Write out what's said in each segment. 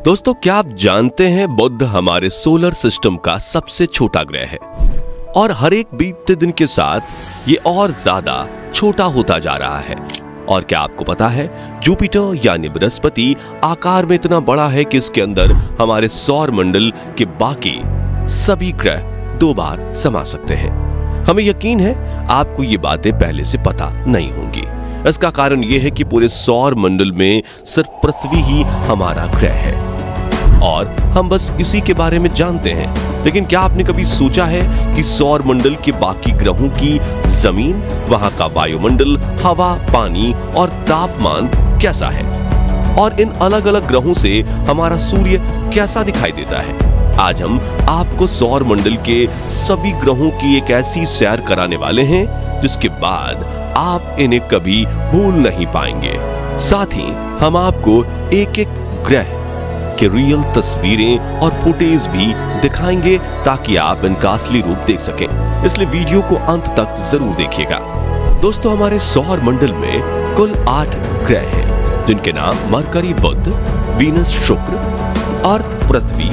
दोस्तों, क्या आप जानते हैं बुध हमारे सोलर सिस्टम का सबसे छोटा ग्रह है और हर एक बीतते दिन के साथ ये और ज्यादा छोटा होता जा रहा है। और क्या आपको पता है, जुपिटर यानी बृहस्पति आकार में इतना बड़ा है कि इसके अंदर हमारे सौर मंडल के बाकी सभी ग्रह 2 बार समा सकते हैं। हमें यकीन है आपको ये बातें पहले से पता नहीं होंगी। इसका कारण यह है कि पूरे सौर मंडल में सिर्फ पृथ्वी ही हमारा ग्रह है और हम बस इसी के बारे में जानते हैं। लेकिन क्या आपने कभी सोचा है कि सौर मंडल के बाकी ग्रहों की जमीन, वहां का वायुमंडल, हवा, पानी और तापमान कैसा है और इन अलग अलग ग्रहों से हमारा सूर्य कैसा दिखाई देता है? आज हम आपको सौर मंडल के सभी ग्रहों की एक ऐसी सैर कराने वाले हैं जिसके बाद आप इन्हें कभी भूल नहीं पाएंगे। साथ ही हम आपको एक एक ग्रह के रियल तस्वीरें और फुटेज भी दिखाएंगे ताकि आप इनका असली रूप देख सकें। इसलिए वीडियो को अंत तक जरूर देखिएगा। दोस्तों, हमारे सौर मंडल में कुल 8 ग्रह हैं जिनके नाम mercury Budh, Venus Shukra, Earth Prithvi,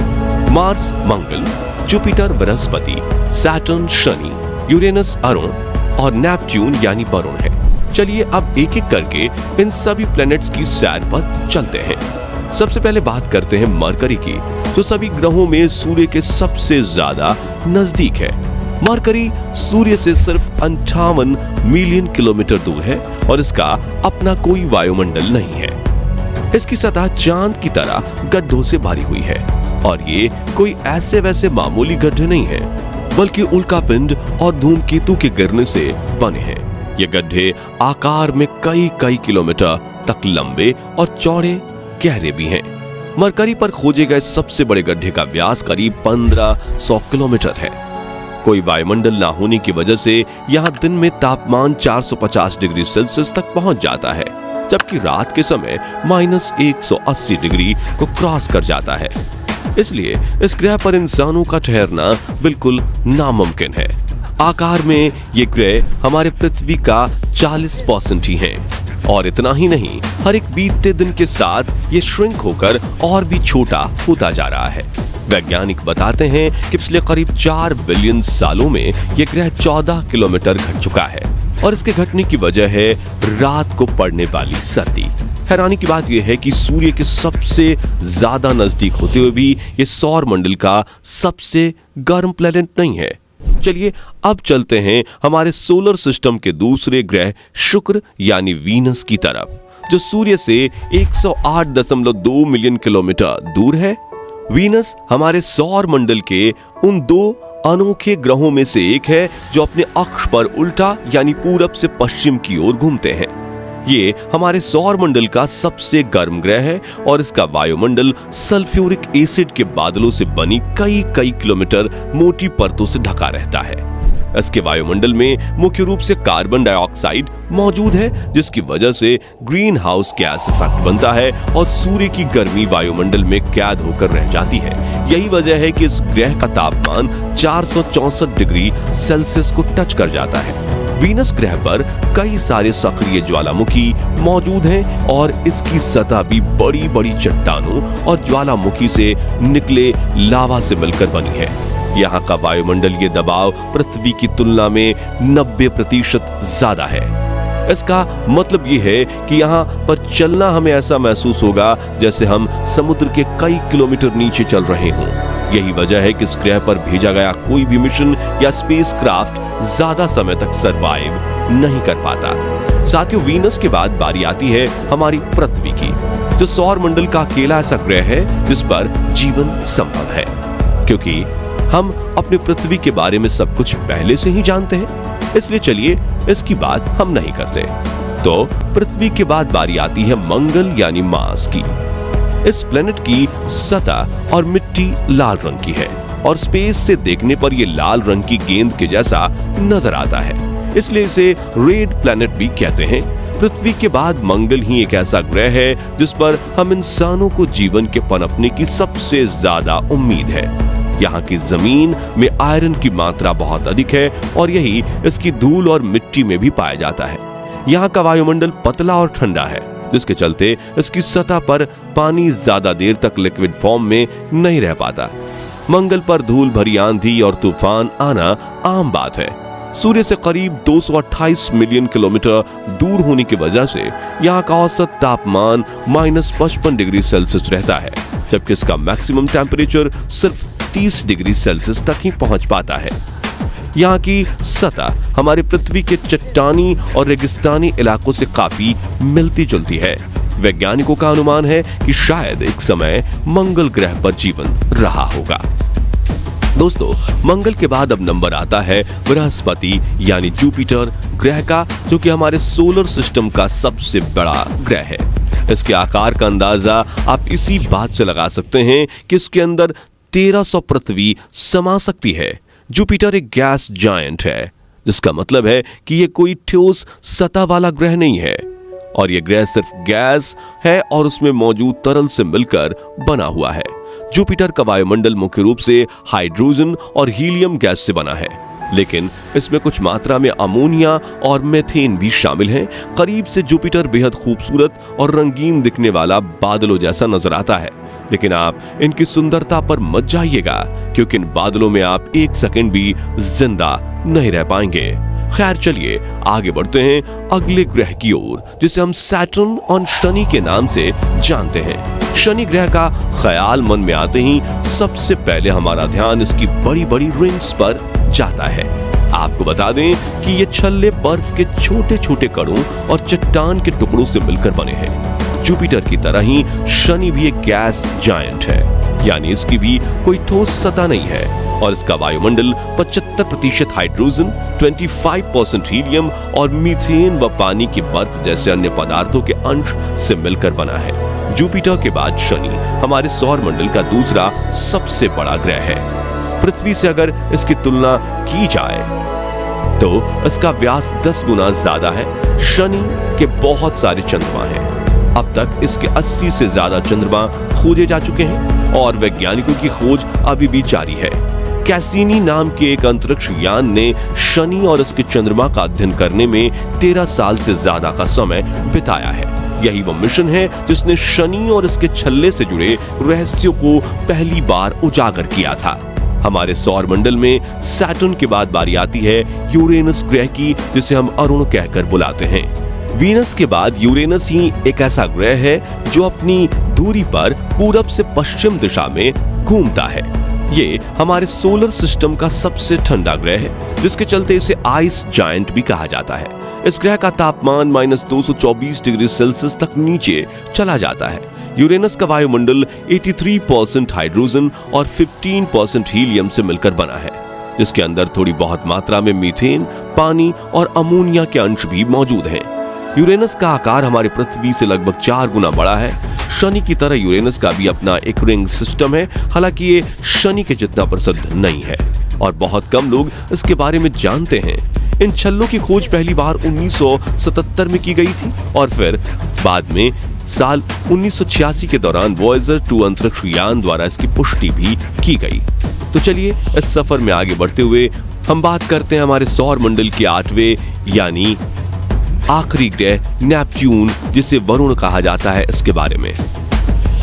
Mars Mangal, Jupiter Brihaspati, Saturn Shani, Uranus Arun और नेपच्यून यानी वरुण है। चलिए अब एक एक करके इन सभी प्लैनेट्स की सैर पर चलते हैं। सबसे पहले बात करते हैं मरकरी की, जो सभी ग्रहों में सूर्य के सबसे ज्यादा नजदीक है। मरकरी सूर्य से सिर्फ 58 मिलियन किलोमीटर दूर है और इसका अपना कोई वायुमंडल नहीं है। इसकी सतह चांद की तरह गड्ढों से भरी हुई है और ये कोई ऐसे वैसे मामूली गड्ढे नहीं है, बल्कि उल्कापिंड और धूमकेतु के गिरने से बने हैं। ये गड्ढे आकार में कई किलोमीटर तक लंबे और चौड़े गहरे भी हैं। मरकरी पर खोजे गए सबसे बड़े गड्ढे का व्यास करीब 1500 किलोमीटर है। कोई वायुमंडल ना होने की वजह से यहाँ दिन में तापमान 450 डिग्री सेल्सियस तक पहुंच जाता है, जबकि रात के समय -180 डिग्री को क्रॉस कर जाता है। इसलिए इस ग्रह पर इंसानों का ठहरना बिल्कुल नामुमकिन है। आकार में ये ग्रह हमारे पृथ्वी का 40% ही है और इतना ही नहीं, हर एक बीतते दिन के साथ ये श्रिंक होकर और भी छोटा होता जा रहा है। वैज्ञानिक बताते हैं कि पिछले करीब 4 बिलियन सालों में ये ग्रह 14 किलोमीटर घट चुका है और इसके घटने की वजह है रात को पड़ने वाली सर्दी। हैरानी की बात यह है कि सूर्य के सबसे ज्यादा नजदीक होते हुए भी ये सौर मंडल का सबसे गर्म प्लैनेट नहीं है। चलिए अब चलते हैं हमारे सोलर सिस्टम के दूसरे ग्रह शुक्र यानी वीनस की तरफ, जो सूर्य से 108.2 मिलियन किलोमीटर दूर है। वीनस हमारे सौर मंडल के उन 2 अनोखे ग्रहों में से एक है जो अपने अक्ष पर उल्टा यानी पूरब से पश्चिम की ओर घूमते हैं। ये हमारे सौर मंडल का सबसे गर्म ग्रह है और इसका वायुमंडल सल्फ्यूरिक एसिड के बादलों से बनी कई किलोमीटर मोटी परतों से ढका रहता है। इसके वायुमंडल में मुख्य रूप से कार्बन डाइऑक्साइड मौजूद है, जिसकी वजह से ग्रीन हाउस गैस इफेक्ट बनता है और सूर्य की गर्मी वायुमंडल में कैद होकर रह जाती है। यही वजह है कि इस ग्रह का तापमान 464 डिग्री सेल्सियस को टच कर जाता है। वीनस ग्रह पर कई सारे सक्रिय ज्वालामुखी मौजूद हैं और इसकी सतह भी बड़ी चट्टानों और ज्वालामुखी से निकले लावा से मिलकर बनी है। यहाँ का वायुमंडल ये दबाव पृथ्वी की तुलना में 90% ज्यादा है। इसका मतलब ये है कि यहाँ पर चलना हमें ऐसा महसूस होगा जैसे हम समुद्र के कई किलोमीटर नीचे चल रहे हों। यही वजह है कि इस ग्रह पर भेजा गया कोई भी मिशन या स्पेसक्राफ्ट ज्यादा समय तक सरवाइव नहीं कर पाता। साथियों, वीनस के बाद बारी आती है हमारी पृथ्वी की, जो सौर मंडल का अकेला ऐसा ग्रह है जिस पर जीवन संभव है। क्योंकि हम अपने पृथ्वी के बारे में सब कुछ पहले से ही जानते हैं, इसलिए चलिए इसकी बात हम नहीं करते। तो पृथ्वी के बाद बारी आती है मंगल यानी मार्स की। इस प्लेनेट की सतह और मिट्टी लाल रंग की है और स्पेस से देखने पर यह लाल रंग की गेंद के जैसा नजर आता है, इसलिए इसे रेड प्लेनेट भी कहते हैं। पृथ्वी के बाद मंगल ही एक ऐसा ग्रह है जिस पर हम इंसानों को जीवन के पनपने की सबसे ज्यादा उम्मीद है। यहाँ की जमीन में आयरन की मात्रा बहुत अधिक है और यही इसकी धूल और मिट्टी में भी पाया जाता है। यहाँ का वायुमंडल पतला और ठंडा है, जिसके चलते इसकी सतह पर पानी ज्यादा देर तक लिक्विड फॉर्म में नहीं रह पाता। मंगल पर धूल भरी आंधी और तूफान आना आम बात है। सूर्य से करीब 228 मिलियन किलोमीटर दूर होने की वजह से यहाँ का औसत तापमान -55 डिग्री सेल्सियस रहता है, जबकि इसका मैक्सिमम टेम्परेचर सिर्फ 30 डिग्री सेल्सियस तक ही पहुंच पाता है। यहाँ की सतह हमारी पृथ्वी के चट्टानी और रेगिस्तानी इलाकों से काफी मिलती जुलती है। वैज्ञानिकों का अनुमान है कि शायद एक समय मंगल ग्रह पर जीवन रहा होगा। दोस्तों, मंगल के बाद अब नंबर आता है बृहस्पति यानी जुपिटर ग्रह का, जो कि हमारे सोलर सिस्टम का सबसे बड़ा ग्रह है। इसके आकार का अंदाजा आप इसी बात से लगा सकते हैं कि इसके अंदर 1300 पृथ्वी समा सकती है। जुपिटर एक गैस जायंट है, जिसका मतलब है कि यह कोई ठोस सतह वाला ग्रह नहीं है, और यह ग्रह सिर्फ गैस है और उसमें मौजूद तरल से मिलकर बना हुआ है। जुपिटर का वायुमंडल मुख्य रूप से हाइड्रोजन और हीलियम गैस से बना है, लेकिन इसमें कुछ मात्रा में अमोनिया और मीथेन भी शामिल हैं। करीब से जुपिटर बेहद खूबसूरत और रंगीन दिखने वाला बादलों जैसा नजर आता है, लेकिन आप इनकी सुंदरता पर मत जाइएगा, क्योंकि इन बादलों में आप एक सेकंड भी जिंदा नहीं रह पाएंगे। खैर, चलिए आगे बढ़ते हैं अगले ग्रह की ओर, जिसे हम सैटर्न और शनि के नाम से जानते हैं। शनि ग्रह का ख्याल मन में आते ही सबसे पहले हमारा ध्यान इसकी बड़ी बड़ी रिंग्स पर जाता है। आपको बता दें कि ये छल्ले बर्फ के छोटे छोटे कणों और चट्टान के टुकड़ों से मिलकर बने हैं। जुपिटर की तरह ही शनि भी एक गैस जायंट है, यानी इसकी भी कोई ठोस सतह नहीं है, और इसका वायुमंडल 75% हाइड्रोजन, 25% हीलियम और मीथेन व पानी की बर्फ जैसे अन्य पदार्थों के अंश से मिलकर बना है। जुपिटर के बाद शनि हमारे सौर मंडल का दूसरा सबसे बड़ा ग्रह है। पृथ्वी से अगर इसकी तुलना की जाए तो इसका व्यास 10 गुना ज्यादा है। शनि के बहुत सारे चंद्रमा हैं। अब तक इसके 80 से ज्यादा चंद्रमा खोजे जा चुके हैं और वैज्ञानिकों की खोज अभी भी जारी है। कैसिनी नाम के एक अंतरिक्ष यान ने शनि और इसके चंद्रमा का अध्ययन करने में 13 साल से ज्यादा का समय बिताया है। यही वो मिशन है जिसने शनि और इसके छल्ले से जुड़े रहस्यों को पहली बार उजागर किया था। हमारे सौर मंडल में सैटर्न के बाद बारी आती है यूरेनस ग्रह की, जिसे हम अरुण कहकर बुलाते हैं। वीनस के बाद यूरेनस ही एक ऐसा ग्रह है जो अपनी दूरी पर पूरब से पश्चिम दिशा में घूमता है। ये हमारे सोलर सिस्टम का सबसे ठंडा ग्रह है, जिसके चलते इसे आइस जायंट भी कहा जाता है। इस ग्रह का तापमान -224 डिग्री सेल्सियस तक नीचे चला जाता है। यूरेनस का वायुमंडल 83% हाइड्रोजन और 15% हीलियम से मिलकर बना है, जिसके अंदर थोड़ी बहुत मात्रा में मीथेन, पानी और अमोनिया के अंश भी मौजूद हैं। यूरेनस का आकार हमारी पृथ्वी से लगभग 4 गुना बड़ा है। शनि की तरह यूरेनस का भी अपना एक रिंग सिस्टम है, हालांकि ये शनि के जितना प्रसिद्ध नहीं है और बहुत कम लोग इसके बारे में जानते हैं। इन छल्लों की खोज पहली बार 1977 में की गई थी और फिर बाद में साल 1986 के दौरान वॉयेजर 2 अंतरिक्ष यान द्वारा इसकी पुष्टि भी की गई। तो चलिए इस सफर में आगे बढ़ते हुए हम बात करते हैं हमारे सौर मंडल के 8वें यानी आखिरी ग्रह नेपच्यून, जिसे वरुण कहा जाता है, इसके बारे में।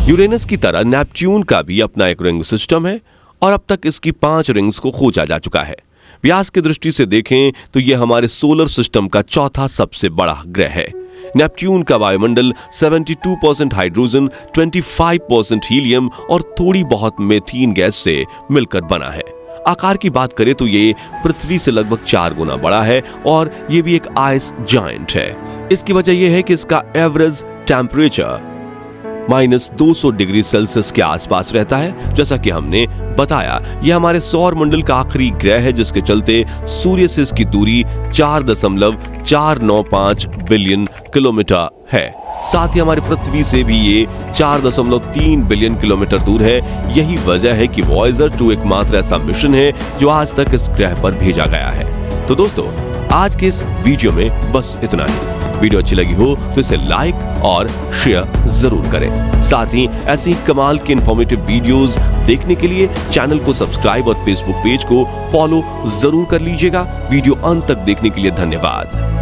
यूरेनस की तरह नेपच्यून का भी अपना एक रिंग सिस्टम है और अब तक इसकी 5 रिंग्स को खोजा जा चुका है। व्यास की दृष्टि से देखें तो यह हमारे सोलर सिस्टम का चौथा सबसे बड़ा ग्रह है। नेपच्यून का वायुमंडल 72% हाइड्रोजन, 25% हीलियम और थोड़ी बहुत मीथेन गैस से मिलकर बना है। आकार की बात करें तो ये पृथ्वी से लगभग 4 गुना बड़ा है और ये भी एक आइस जायंट है। इसकी वजह यह है कि इसका एवरेज टेम्परेचर -200 डिग्री सेल्सियस के आसपास रहता है। जैसा कि हमने बताया, यह हमारे सौर मंडल का आखिरी ग्रह है, जिसके चलते सूर्य से इसकी दूरी 4.495 बिलियन किलोमीटर है। साथ ही हमारी पृथ्वी से भी ये 4.3 बिलियन किलोमीटर दूर है। यही वजह है कि वॉयेजर 2 एकमात्र ऐसा मिशन है जो आज तक इस ग्रह पर भेजा गया है। तो दोस्तों, आज के इस वीडियो में बस इतना ही। वीडियो अच्छी लगी हो तो इसे लाइक और शेयर जरूर करें। साथ ही ऐसी ही कमाल के इंफॉर्मेटिव वीडियोस देखने के लिए चैनल को सब्सक्राइब और फेसबुक पेज को फॉलो जरूर कर लीजिएगा। वीडियो अंत तक देखने के लिए धन्यवाद।